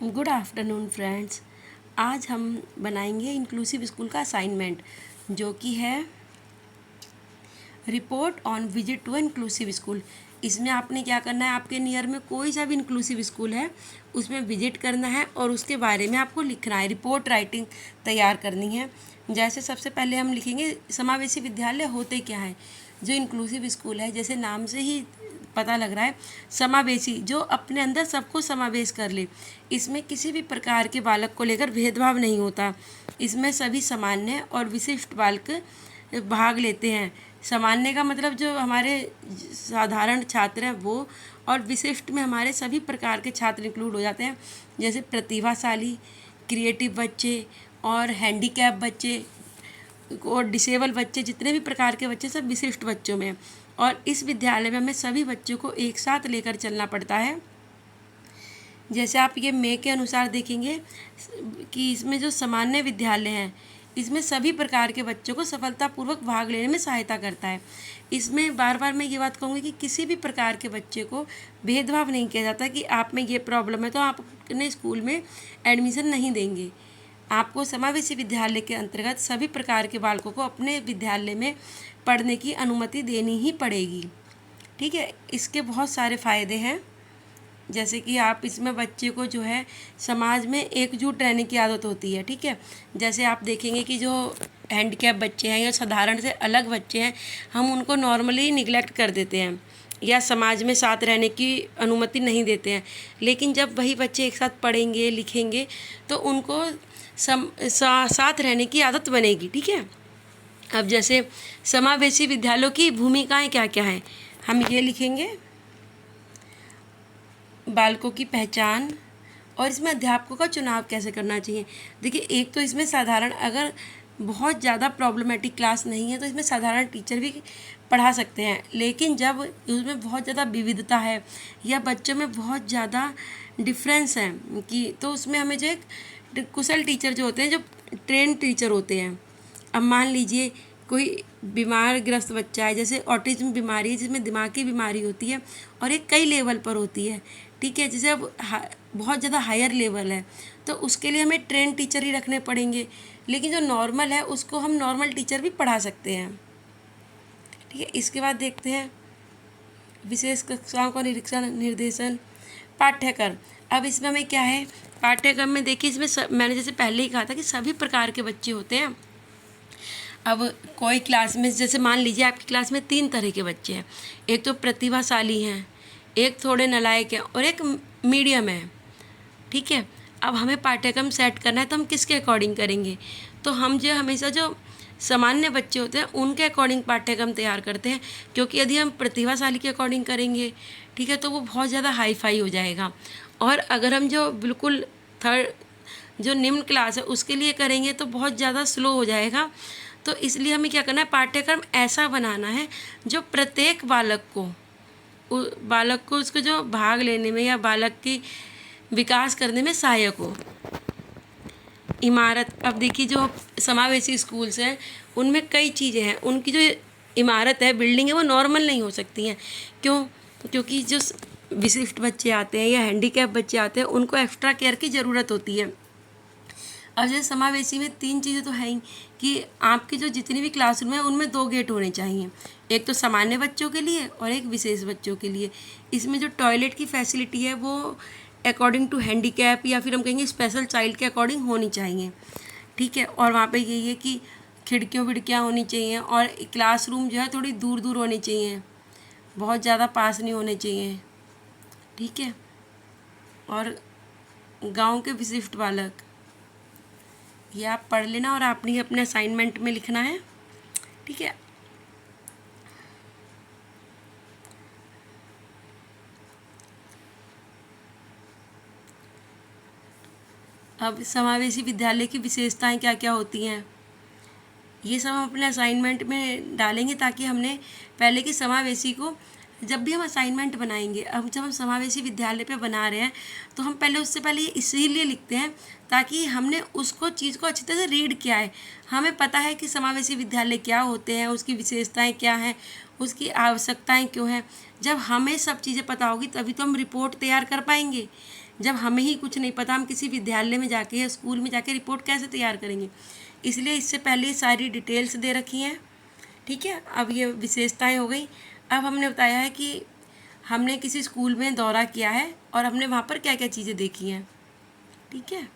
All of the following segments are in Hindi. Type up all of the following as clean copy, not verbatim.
Good afternoon friends. आज हम बनाएंगे इंक्लूसिव स्कूल का असाइनमेंट जो कि है report on visit to inclusive school. इसमें आपने क्या करना है, आपके नियर में कोई सा भी इंक्लूसिव स्कूल है उसमें विजिट करना है और उसके बारे में आपको लिखना है, रिपोर्ट राइटिंग तैयार करनी है। जैसे सबसे पहले हम लिखेंगे समावेशी विद्यालय होते क्या है। जो इंक्लूसिव स्कूल है, जैसे नाम से ही पता लग रहा है, समावेशी, जो अपने अंदर सबको समावेश कर ले। इसमें किसी भी प्रकार के बालक को लेकर भेदभाव नहीं होता। इसमें सभी सामान्य और विशिष्ट बालक भाग लेते हैं। सामान्य का मतलब जो हमारे साधारण छात्र हैं वो, और विशिष्ट में हमारे सभी प्रकार के छात्र इंक्लूड हो जाते हैं, जैसे प्रतिभाशाली, क्रिएटिव बच्चे और हैंडीकैप बच्चे और डिसेबल बच्चे। जितने भी प्रकार के बच्चे सब विशिष्ट बच्चों में। और इस विद्यालय में हमें सभी बच्चों को एक साथ लेकर चलना पड़ता है। जैसे आप ये मे के अनुसार देखेंगे कि इसमें जो सामान्य विद्यालय हैं इसमें सभी प्रकार के बच्चों को सफलतापूर्वक भाग लेने में सहायता करता है। इसमें बार बार मैं ये बात कहूँगी कि किसी भी प्रकार के बच्चे को भेदभाव नहीं किया जाता कि आप में ये प्रॉब्लम है तो आप अपने स्कूल में एडमिशन नहीं देंगे। आपको समावेशी विद्यालय के अंतर्गत सभी प्रकार के बालकों को अपने विद्यालय में पढ़ने की अनुमति देनी ही पड़ेगी। ठीक है, इसके बहुत सारे फ़ायदे हैं। जैसे कि आप इसमें बच्चे को जो है समाज में एकजुट रहने की आदत होती है। ठीक है, जैसे आप देखेंगे कि जो हैंडीकैप बच्चे हैं या साधारण से अलग बच्चे हैं, हम उनको नॉर्मली निगलेक्ट कर देते हैं या समाज में साथ रहने की अनुमति नहीं देते हैं। लेकिन जब वही बच्चे एक साथ पढ़ेंगे लिखेंगे तो उनको साथ रहने की आदत बनेगी। ठीक है, अब जैसे समावेशी विद्यालयों की भूमिकाएं क्या क्या हैं, हम ये लिखेंगे। बालकों की पहचान, और इसमें अध्यापकों का चुनाव कैसे करना चाहिए। देखिए, एक तो इसमें साधारण, अगर बहुत ज़्यादा प्रॉब्लमेटिक क्लास नहीं है तो इसमें साधारण टीचर भी पढ़ा सकते हैं। लेकिन जब उसमें बहुत ज़्यादा विविधता है या बच्चों में बहुत ज़्यादा डिफरेंस है कि, तो उसमें हमें जो एक कुशल टीचर जो होते हैं, जो ट्रेन टीचर होते हैं। अब मान लीजिए कोई बीमार ग्रस्त बच्चा है, जैसे ऑटिज्म बीमारी है जिसमें दिमाग की बीमारी होती है और एक कई लेवल पर होती है। ठीक है, जैसे अब बहुत ज़्यादा हायर लेवल है तो उसके लिए हमें ट्रेन टीचर ही रखने पड़ेंगे। लेकिन जो नॉर्मल है उसको हम नॉर्मल टीचर भी पढ़ा सकते हैं। ठीक है, इसके बाद देखते हैं विशेष कक्षाओं का निरीक्षण निर्देशन पाठ्यक्रम। अब इसमें हमें क्या है, पाठ्यक्रम में देखिए इसमें मैंने जैसे पहले ही कहा था कि सभी प्रकार के बच्चे होते हैं। अब कोई क्लास में, जैसे मान लीजिए आपकी क्लास में 3 तरह के बच्चे हैं, एक तो प्रतिभाशाली हैं, एक थोड़े नालायक हैं और एक मीडियम है। ठीक है, अब हमें पाठ्यक्रम सेट करना है तो हम किसके अकॉर्डिंग करेंगे, तो हम जो हमेशा जो सामान्य बच्चे होते हैं उनके अकॉर्डिंग पाठ्यक्रम तैयार करते हैं। क्योंकि यदि हम प्रतिभाशाली के अकॉर्डिंग करेंगे, ठीक है, तो वो बहुत ज़्यादा हाई फाई हो जाएगा। और अगर हम जो बिल्कुल जो निम्न क्लास है उसके लिए करेंगे तो बहुत ज़्यादा स्लो हो जाएगा। तो इसलिए हमें क्या करना है, पाठ्यक्रम ऐसा बनाना है जो प्रत्येक बालक को उसको जो भाग लेने में या बालक की विकास करने में सहायक हो। इमारत, अब देखिए जो समावेशी स्कूल्स हैं उनमें कई चीज़ें हैं, उनकी जो इमारत है, बिल्डिंग है, वो नॉर्मल नहीं हो सकती हैं। क्यों? क्योंकि जो विशिष्ट बच्चे आते हैं या हैंडीकैप बच्चे आते हैं उनको एक्स्ट्रा केयर की ज़रूरत होती है। अब जैसे समावेशी में 3 चीज़ें तो हैं ही कि आपकी जो जितनी भी क्लासरूम है उनमें 2 गेट होने चाहिए, एक तो सामान्य बच्चों के लिए और एक विशेष बच्चों के लिए। इसमें जो टॉयलेट की फैसिलिटी है वो अकॉर्डिंग टू हैंडीकैप या फिर हम कहेंगे स्पेशल चाइल्ड के अकॉर्डिंग होनी चाहिए। ठीक है, और वहाँ पे यही है कि खिड़कियाँ होनी चाहिए और क्लासरूम जो है थोड़ी दूर दूर होनी चाहिए, बहुत ज़्यादा पास नहीं होने चाहिए। ठीक है, और गांव के विशिष्ट बालक, ये आप पढ़ लेना और आपने अपने असाइनमेंट में लिखना है। ठीक है, अब समावेशी विद्यालय की विशेषताएं क्या क्या होती हैं ये सब हम अपने असाइनमेंट में डालेंगे, ताकि हमने पहले की समावेशी को, जब भी हम असाइनमेंट बनाएंगे, अब जब हम समावेशी विद्यालय पे बना रहे हैं तो हम पहले उससे पहले ये इसीलिए लिखते हैं ताकि हमने उसको चीज़ को अच्छी तरह से रीड किया है, हमें पता है कि समावेशी विद्यालय क्या होते हैं, उसकी विशेषताएं क्या हैं, उसकी आवश्यकताएं क्यों हैं। जब हमें सब चीज़ें पता होगी तभी तो हम रिपोर्ट तैयार कर पाएंगे। जब हमें ही कुछ नहीं पता, हम किसी विद्यालय में जाके या स्कूल में जाके रिपोर्ट कैसे तैयार करेंगे। इसलिए इससे पहले सारी डिटेल्स दे रखी हैं, ठीक है। अब ये विशेषताएं हो गई। अब हमने बताया है कि हमने किसी स्कूल में दौरा किया है और हमने वहाँ पर क्या क्या चीज़ें देखी हैं, ठीक है।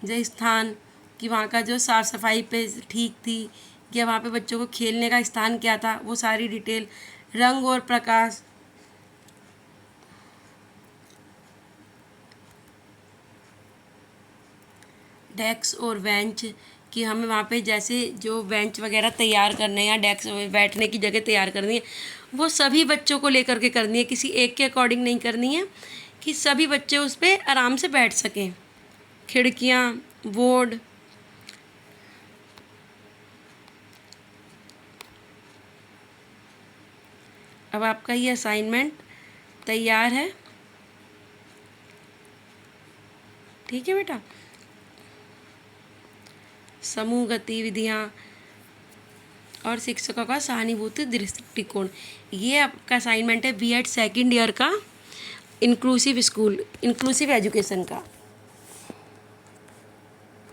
जय स्थान कि वहाँ का जो साफ़ सफाई पे ठीक थी, या वहाँ पे बच्चों को खेलने का स्थान क्या था, वो सारी डिटेल। रंग और प्रकाश, डेस्क और बेंच कि हमें वहाँ पे जैसे जो बेंच वगैरह तैयार करने हैं या डेस्क बैठने की जगह तैयार करनी है, वो सभी बच्चों को लेकर के करनी है, किसी एक के अकॉर्डिंग नहीं करनी है, कि सभी बच्चे उस पर आराम से बैठ सकें। खिड़कियाँ, बोर्ड, अब आपका ये असाइनमेंट तैयार है, ठीक है बेटा। समूह गतिविधियाँ और शिक्षकों का सहानुभूति दृष्टिकोण, ये आपका असाइनमेंट है बीएड सेकंड ईयर का, इंक्लूसिव स्कूल, इंक्लूसिव एजुकेशन का।